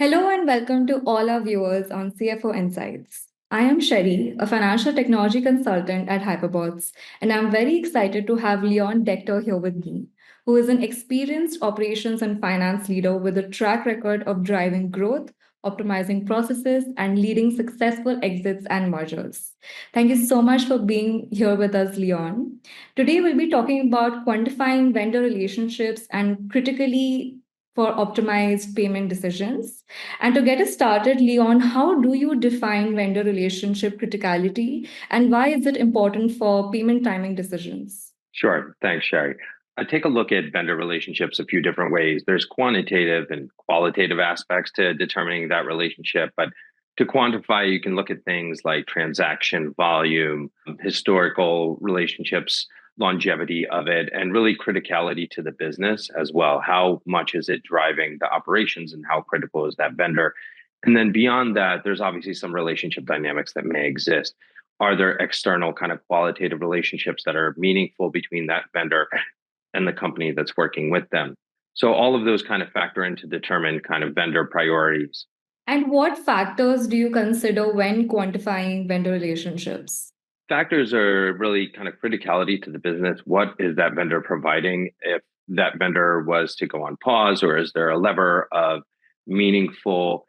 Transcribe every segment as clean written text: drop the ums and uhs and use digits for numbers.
Hello and welcome to all our viewers on CFO Insights. I am Sherry, a financial technology consultant at Hyperbots, and I'm very excited to have Leon Degtar here with me, who is an experienced operations and finance leader with a track record of driving growth, optimizing processes, and leading successful exits and mergers. Thank you so much for being here with us, Leon. Today, we'll be talking about quantifying vendor relationships and critically for optimized payment decisions. And to get us started, Leon, how do you define vendor relationship criticality and why is it important for payment timing decisions? Sure. Thanks, Sherry. I take a look at vendor relationships a few different ways. There's quantitative and qualitative aspects to determining that relationship, but to quantify, you can look at things like transaction volume, historical relationships, longevity of it, and really criticality to the business as well. How much is it driving the operations and how critical is that vendor? And then beyond that, there's obviously some relationship dynamics that may exist. Are there external kind of qualitative relationships that are meaningful between that vendor and the company that's working with them? So all of those kind of factor in to determine kind of vendor priorities. And what factors do you consider when quantifying vendor relationships? Factors are really kind of criticality to the business. What is that vendor providing? If that vendor was to go on pause, or is there a lever of meaningful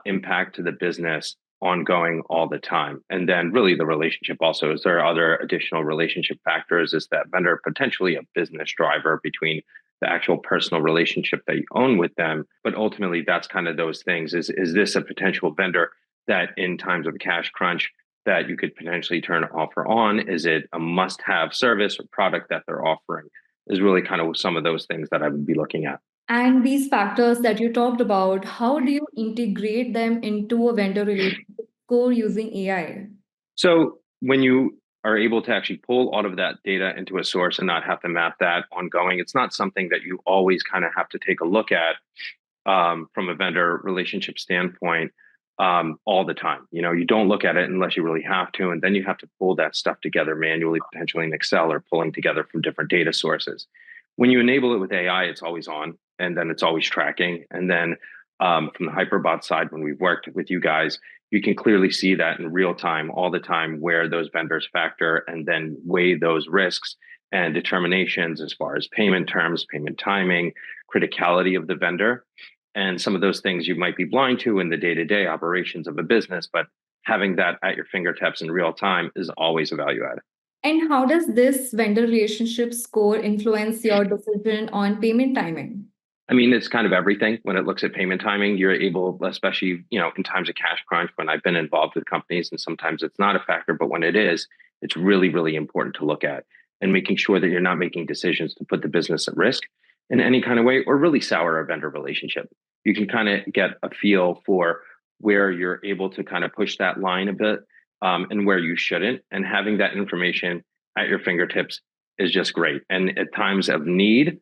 impact to the business ongoing all the time? And then, really, the relationship also is there other additional relationship factors? Is that vendor potentially a business driver between the actual personal relationship that you own with them? But ultimately, that's kind of those things. Is this a potential vendor that in times of cash crunch that you could potentially turn an offer on? Is it a must have service or product that they're offering? Is really kind of some of those things that I would be looking at. And these factors that you talked about, how do you integrate them into a vendor relationship score using AI? So when you are able to actually pull all of that data into a source and not have to map that ongoing, it's not something that you always kind of have to take a look at from a vendor relationship standpoint all the time. You know, you don't look at it unless you really have to, and then you have to pull that stuff together manually, potentially in Excel or pulling together from different data sources. When you enable it with AI, it's always on, and then it's always tracking. And then from the Hyperbot side, when we've worked with you guys, you can clearly see that in real time, all the time, where those vendors factor and then weigh those risks and determinations as far as payment terms, payment timing, criticality of the vendor, and some of those things you might be blind to in the day-to-day operations of a business, but having that at your fingertips in real time is always a value add. And how does this vendor relationship score influence your decision on payment timing? I mean, it's kind of everything. When it looks at payment timing, you're able, especially, in times of cash crunch, when I've been involved with companies, and sometimes it's not a factor, but when it is, it's really, really important to look at and making sure that you're not making decisions to put the business at risk in any kind of way or really sour a vendor relationship. You can kind of get a feel for where you're able to kind of push that line a bit and where you shouldn't. And having that information at your fingertips is just great. And at times of need,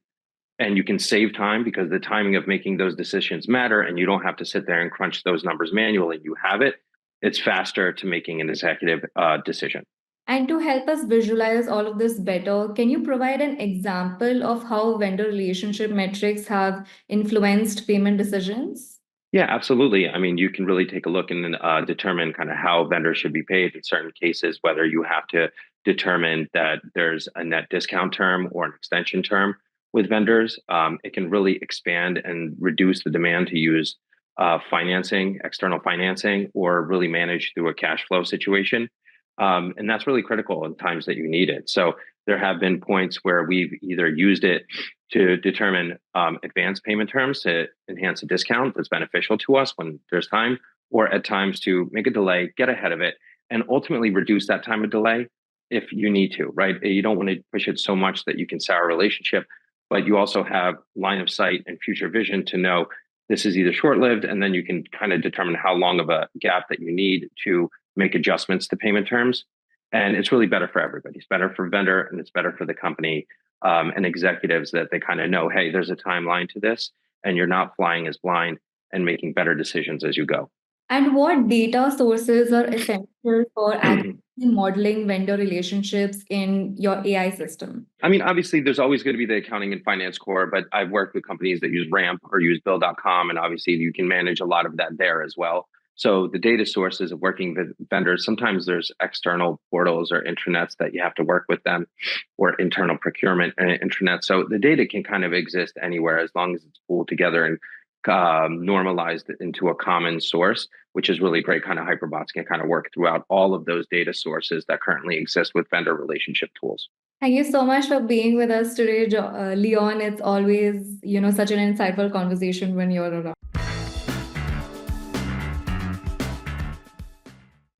and you can save time because the timing of making those decisions matter, and you don't have to sit there and crunch those numbers manually. You have it. It's faster to making an executive decision. And to help us visualize all of this better, can you provide an example of how vendor relationship metrics have influenced payment decisions? Yeah, absolutely. I mean, you can really take a look and determine kind of how vendors should be paid in certain cases, whether you have to determine that there's a net discount term or an extension term with vendors. It can really expand and reduce the demand to use financing, external financing, or really manage through a cash flow situation. And that's really critical in times that you need it. So there have been points where we've either used it to determine advance payment terms to enhance a discount that's beneficial to us when there's time, or at times to make a delay, get ahead of it, and ultimately reduce that time of delay if you need to, right? You don't want to push it so much that you can sour a relationship, but you also have line of sight and future vision to know this is either short-lived, and then you can kind of determine how long of a gap that you need to make adjustments to payment terms. And it's really better for everybody. It's better for vendor and it's better for the company and executives that they kind of know, hey, there's a timeline to this, and you're not flying as blind and making better decisions as you go. And what data sources are essential for accurate in modeling vendor relationships in your AI system? I mean, obviously, there's always going to be the accounting and finance core, but I've worked with companies that use Ramp or use Bill.com, and obviously, you can manage a lot of that there as well. So the data sources of working with vendors, sometimes there's external portals or intranets that you have to work with them, or internal procurement intranet. So the data can kind of exist anywhere as long as it's pulled together and normalized into a common source, which is really great. Kind of Hyperbots can kind of work throughout all of those data sources that currently exist with vendor relationship tools. Thank you so much for being with us today, Leon. It's always, such an insightful conversation when you're around.